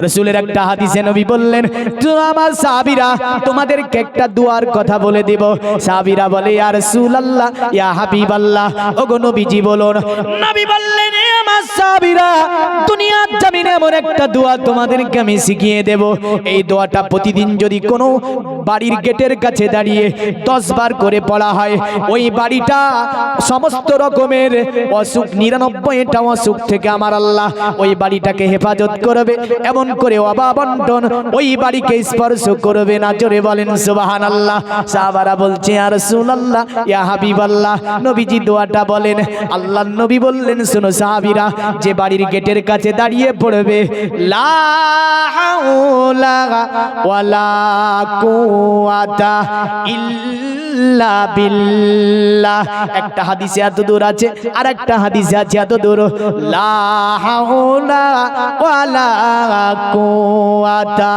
রাসূলের একটা হাদিসে নবী বললেন, তো আমার সাহাবীরা তোমাদেরকে একটা দুয়ার কথা বলে দেব। সাহাবীরা বলে, ইয়া রাসূলুল্লাহ, ইয়া হাবিবাল্লাহ, ওগো নবীজি বলুন। নবী বললেন, এ আমার সাহাবীরা, দুনিয়ার জমিনে এমন একটা দোয়া তোমাদেরকে আমি শিখিয়ে দেব। এই দোয়াটা প্রতিদিন যদি কোনো বাড়ির গেটের কাছে দাঁড়িয়ে 10 বার করে পড়া হয়, ওই বাড়িটা সমস্ত রকমের অসুখ 99টা অসুখ থেকে আমার আল্লাহ ওই বাড়িটাকে হেফাজত করবে। এমন করে অভাবন্টন ওই বাড়িকে স্পর্শ করবে না। জোরে বলেন সুবহানাল্লাহ। সাহাবারা বলছে, ইয়া রাসূলুল্লাহ, ইয়া হাবিবাল্লাহ, নবীজি দোয়াটা বলেন। আল্লাহর নবী বললেন, শোনো সাহাবীরা, যে বাড়ির গেটের কাছে দাঁড়িয়ে পড়বে, লা হাওলা ওয়ালা কুওয়াতা ইল্লা বিল্লাহ। একটা হাদিসে এত দূর আছে, আর একটা হাদিসে আছে এত দূর, লা হাওলা ওয়ালা কুওয়াতা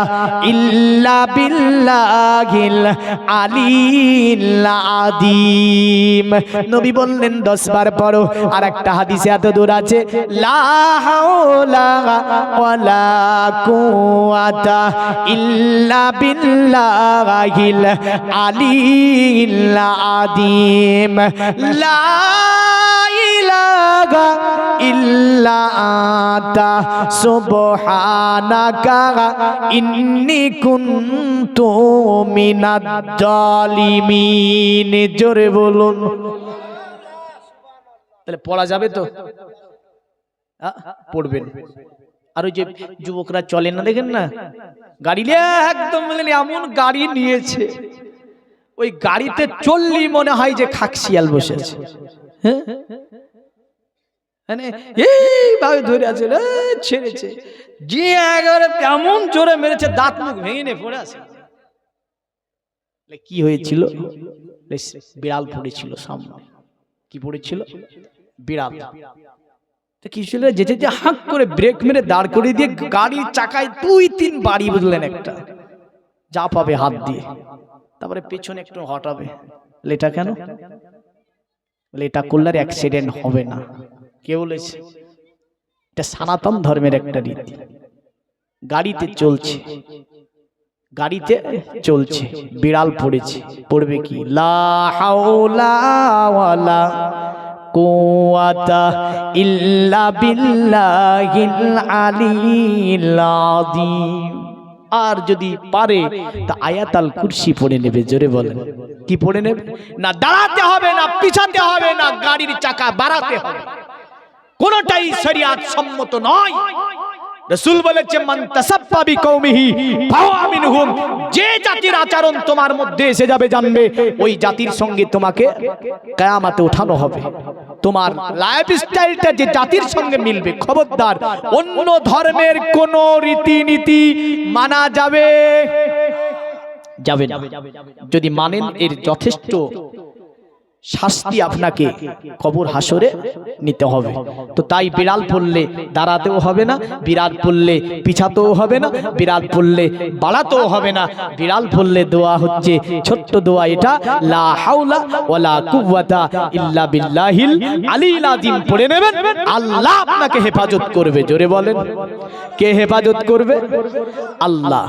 ইল্লা বিল্লাহিল আলিয়্যিল আযীম। নবী বললেন 10 বার পড়ো। আর একটা হাদিসে এত দূর আছে, লা হাওলা ওয়ালা কুওয়াতা ইল্লা বিল্লাহিল আলিয়্যিল আযীম। লা ইলাহা ইল্লা আনতা সুবহানাকা ইন্নী কুনতু মিনাজ জালিমিন। জোরে বলুন। তাহলে পড়া যাবে তো? পড়বেন। আর ওই যে যুবকরা চলেন না, দেখেন না, গাড়ি নিয়ে একদম এমন গাড়ি নিয়েছে, ওই গাড়িতে চললি মনে হয় যে খাকশিয়াল বসেছে। হ্যাঁ, এইভাবে ধরে আছে, ছেড়েছে, যে একেবারে এমন জোরে মেরেছে, দাঁত মুখ ভেঙে নিয়ে পড়ে আছে। কি হয়েছিল? বিড়াল পড়েছিল সামনে। কি পড়েছিল? বিড়াল। কি ছিল? যেতে যে হাঁক করে ব্রেক মেরে দাঁড় করে দিয়ে গাড়ির চাকায় 2-3 বাড়ি বুঝলেন, একটা যা পাবে হাত দিয়ে, তারপরে পেছনে একটু হটাবে। এটা কেন? এটা করলে আর অ্যাক্সিডেন্ট হবে না। কে বলেছে? এটা সনাতন ধর্মের একটা রীতি। গাড়িতে চলছে, গাড়িতে চলছে, বিড়াল পড়েছে, পড়বে কি? লা হাওলা ওয়ালা কুওয়াতা ইল্লা বিল্লাহিল আলিয়্যিল আযীম। আর যদি পারে তা আয়াতুল কুরসি পড়ে নেবে। জোরে বলেন। কি পড়ে নেবে? না দাঁড়াতে হবে, না পিছাতে হবে, না গাড়ির চাকা বাড়াতে হবে, কোনটাই শরীয়ত সম্মত নয়। রাসূল বলেছে, মান তাসাব্বা বিকৌমিহি ফাহুয়া মিনহুম। যে জাতির আচরণ তোমার মধ্যে এসে যাবে, জানবে ওই জাতির সঙ্গে তোমাকে কিয়ামতে উঠানো হবে। তোমার লাইফস্টাইলটা যে জাতির সঙ্গে মিলবে, খবরদার অন্য ধর্মের কোন রীতিনীতি মানা যাবে না। যদি মানেন, এর যথেষ্ট শাস্তি আপনাকে কবর হাসরে নিতে হবে। তো তাই বিড়াল পড়লে দাঁড়াতেও হবে না, বিড়াল পড়লে পিছাতেও হবে না, বিড়াল পড়লে বাড়াতেও হবে না। বিড়াল পড়লে দোয়া হচ্ছে ছোট্ট দোয়া, এটা লা হাওলা ওয়ালা কুওয়াতা ইল্লা বিল্লাহিল আলিয়্যিল আযীম পড়ে নেবেন। আল্লাহ আপনাকে হেফাজত করবে। জোরে বলেন। কে হেফাজত করবে? আল্লাহ।